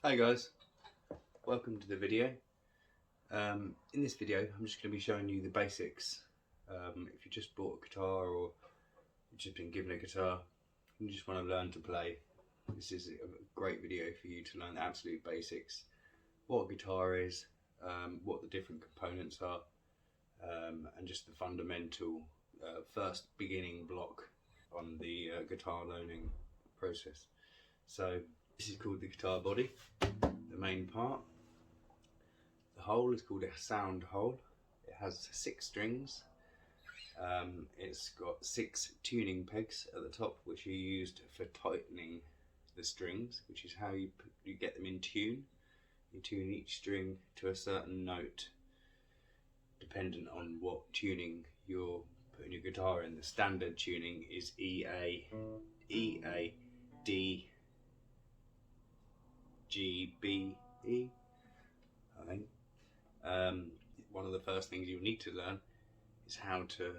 Hi guys, welcome to the video. In this video I'm just going to be showing you the basics. If you just bought a guitar or you've just been given a guitar and you just want to learn to play, this is a great video for you to learn the absolute basics. What a guitar is, what the different components are, and just the fundamental first beginning block on the guitar learning process. So this is called the guitar body, the main part. The hole is called a sound hole. It has 6 strings. It's got 6 tuning pegs at the top, which are used for tightening the strings, which is how you get them in tune. You tune each string to a certain note, dependent on what tuning you're putting your guitar in. The standard tuning is E A, D, G, B, E, I think. One of the first things you'll need to learn is how to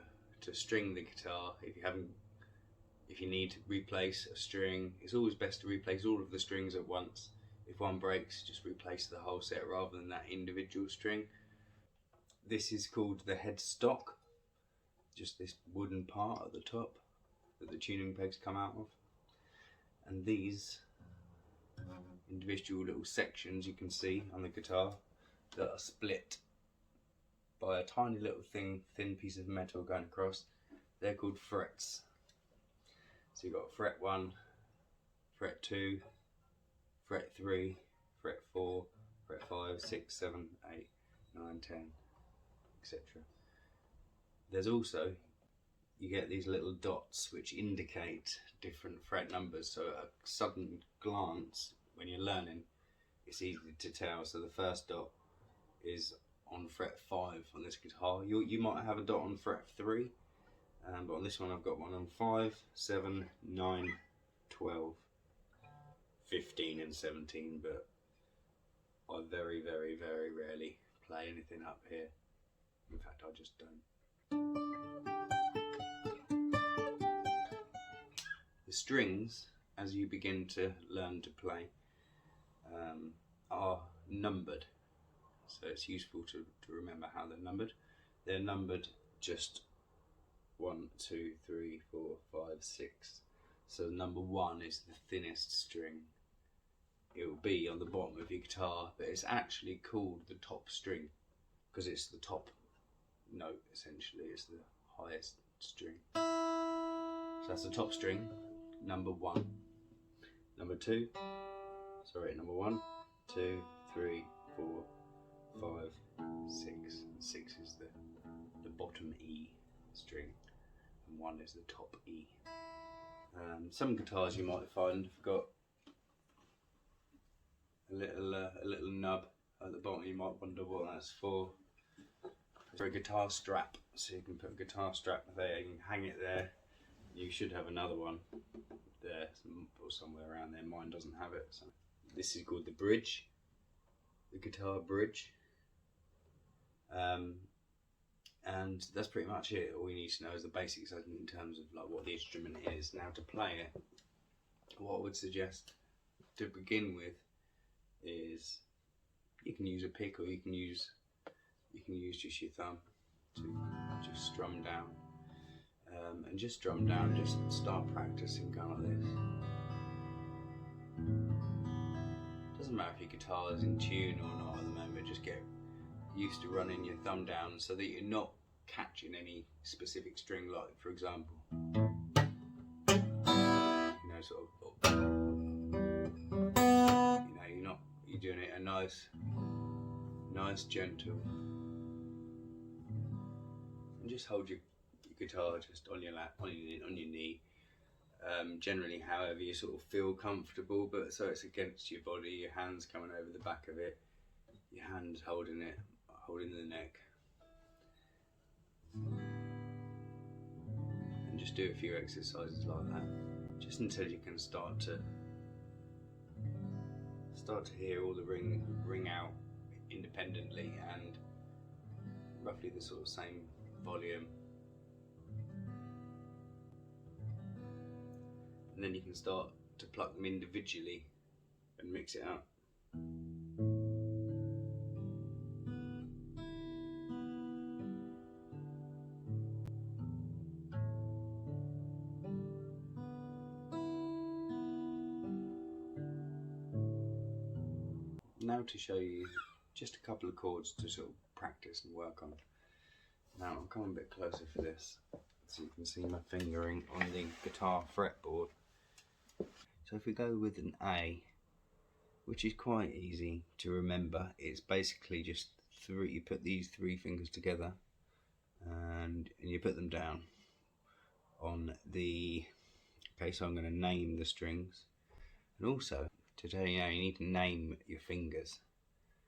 string the guitar. If you need to replace a string, it's always best to replace all of the strings at once. If one breaks, just replace the whole set rather than that individual string. This is called the headstock, just this wooden part at the top that the tuning pegs come out of. And these individual little sections you can see on the guitar that are split by a tiny little thin piece of metal going across, they're called frets. So you've got fret 1, fret 2, fret 3, fret 4, fret 5, 6, 7, 8, 9, 10, etc. There's also, you get these little dots which indicate different fret numbers, so at a sudden glance when you're learning it's easy to tell. So the first dot is on fret 5 on this guitar. You might have a dot on fret 3, but on this one I've got one on 5, 7, 9, 12, 15 and 17, but I very rarely play anything up here. In fact, I just don't. The strings, as you begin to learn to play, are numbered. So it's useful to remember how they're numbered. They're numbered just 1, 2, 3, 4, 5, 6. So number 1 is the thinnest string. It will be on the bottom of your guitar, but it's actually called the top string because it's the top note, essentially. It's the highest string. So that's the top string, number 1. Number 2, number 1, 2, 3, 4, 5, 6. 6 is the bottom E string, and 1 is the top E. Some guitars you might find have got a little nub at the bottom. You might wonder what that's for. It's for a guitar strap, so you can put a guitar strap there, you can hang it there. You should have another one there or somewhere around there. Mine doesn't have it. So this is called the bridge, the guitar bridge. And that's pretty much it. All you need to know is the basics in terms of like what the instrument is. Now to play it, what I would suggest to begin with is you can use a pick, or you can use just your thumb to just strum down, and just strum down. Just start practicing going like this. Doesn't matter if your guitar is in tune or not at the moment. Just get used to running your thumb down so that you're not catching any specific string, like for example, you're doing it a nice gentle, and just hold your guitar just on your lap, on your knee, generally however you sort of feel comfortable, but so it's against your body, your hands coming over the back of it, your hands holding the neck, and just do a few exercises like that, just until you can start to hear all the ring out independently and roughly the sort of same volume. And then you can start to pluck them individually and mix it up. Now to show you just a couple of chords to sort of practice and work on. Now I'll come a bit closer for this so you can see my fingering on the guitar fretboard. So if we go with an A, which is quite easy to remember, it's basically just three, you put these three fingers together and you put them down on the, okay, so I'm going to name the strings. And also, to tell you now, you need to name your fingers.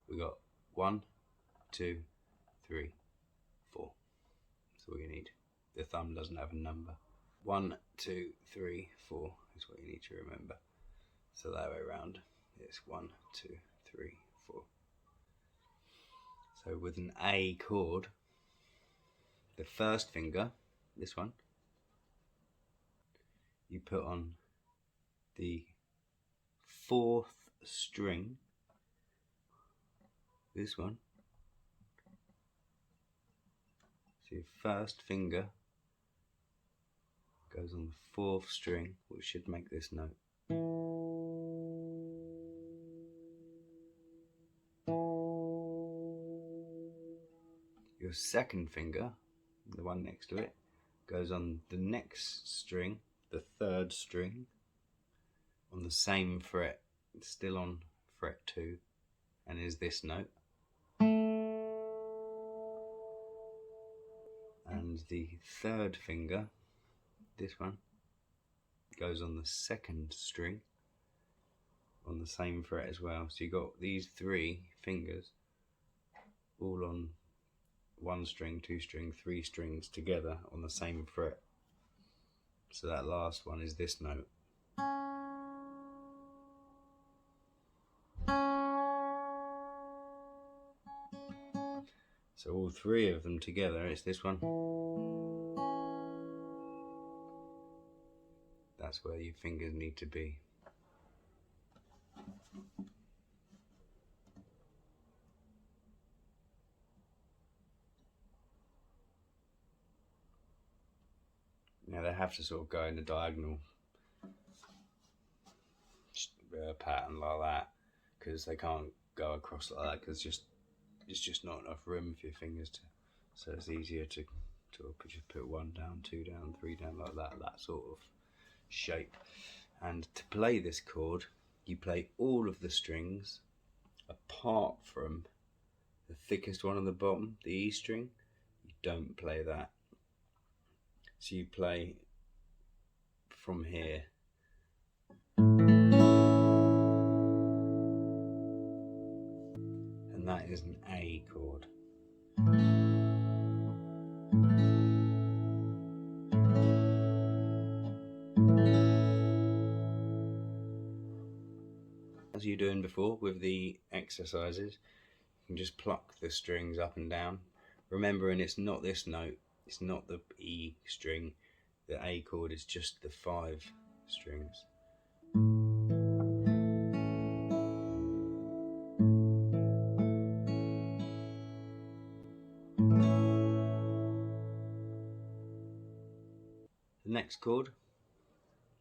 We got 1, 2, 3, 4. That's all you need. The thumb doesn't have a number. 1, 2, 3, 4 is what you need to remember. So that way around, it's 1, 2, 3, 4. So with an A chord, the first finger, this one, you put on the 4th string, this one. So your first finger goes on the 4th string, which should make this note. Your second finger, the one next to it, goes on the next string, the 3rd string, on the same fret. It's still on fret 2 and is this note. And the 3rd finger, this one, goes on the 2nd string on the same fret as well. So you got these 3 fingers all on 1 string, 2 string, 3 strings together on the same fret. So that last one is this note. So all 3 of them together, it's this one. That's where your fingers need to be. Now they have to sort of go in a diagonal pattern like that, because they can't go across like that, because it's just not enough room for your fingers to. So it's easier to just put 1 down, 2 down, 3 down, like that sort of shape. And to play this chord, you play all of the strings apart from the thickest one on the bottom, the E string. You don't play that. So you play from here. And that is an A chord. As you're doing before with the exercises, you can just pluck the strings up and down, remembering it's not this note, it's not the E string, the A chord is just the 5 strings. The next chord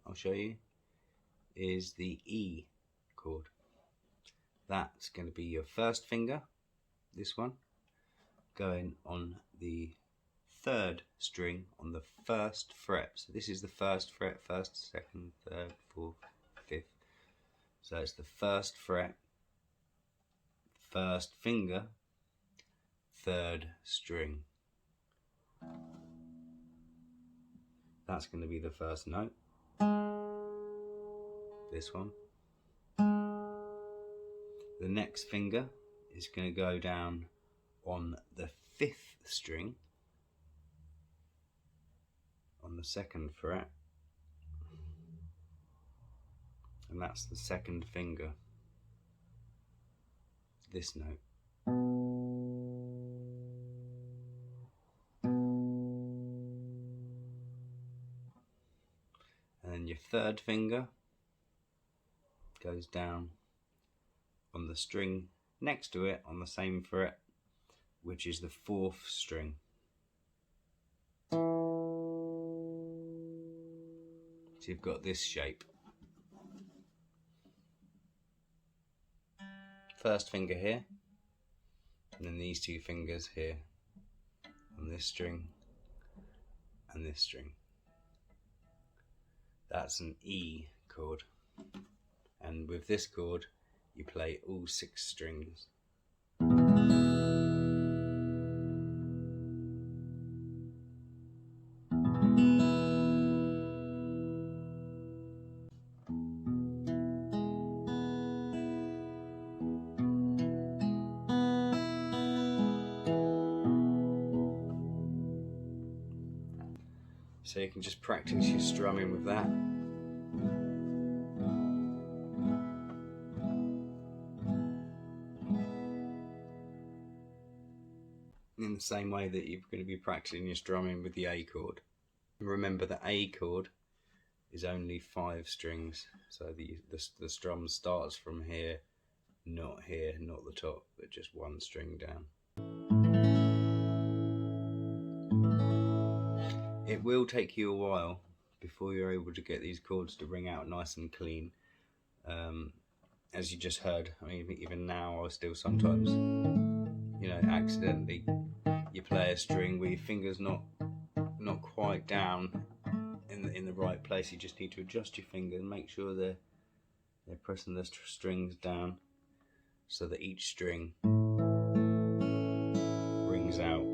I'll show you is the E chord. That's going to be your first finger, this one, going on the 3rd string on the 1st fret. So this is the 1st fret, 1st, 2nd, 3rd, 4th, 5th. So it's the 1st fret, 1st finger, 3rd string. That's going to be the first note. This one. The next finger is going to go down on the 5th string on the 2nd fret, and that's the 2nd finger, this note. And then your 3rd finger goes down on the string next to it on the same fret, which is the 4th string. So you've got this shape. First finger here, and then these 2 fingers here on this string and this string. That's an E chord, and with this chord you play all 6 strings. So you can just practice your strumming with that. In the same way that you're going to be practicing your strumming with the A chord. Remember the A chord is only 5 strings, so the strum starts from here, not the top, but just 1 string down. It will take you a while before you're able to get these chords to ring out nice and clean. As you just heard, I mean, even now I still sometimes, accidentally you play a string where your finger's not quite down in the right place. You just need to adjust your finger and make sure they're pressing the strings down so that each string rings out.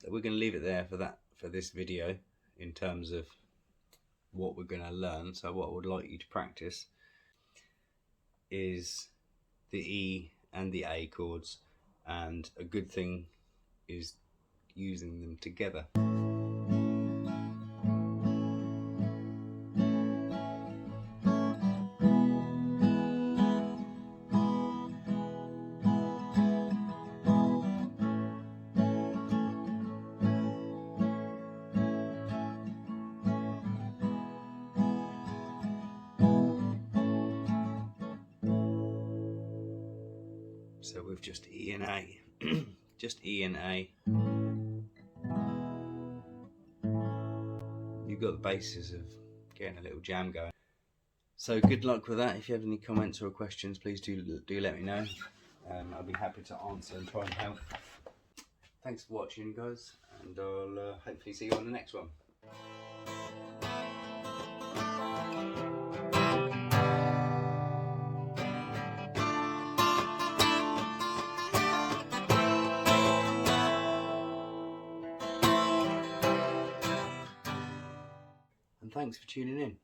So we're going to leave it there for this video in terms of what we're going to learn. So what I would like you to practice is the E and the A chords, and a good thing is using them together. So with just E and A, just E and A, you've got the basis of getting a little jam going. So good luck with that. If you have any comments or questions, please do let me know. I'll be happy to answer and try and help. Thanks for watching, guys, and I'll hopefully see you on the next one. And thanks for tuning in.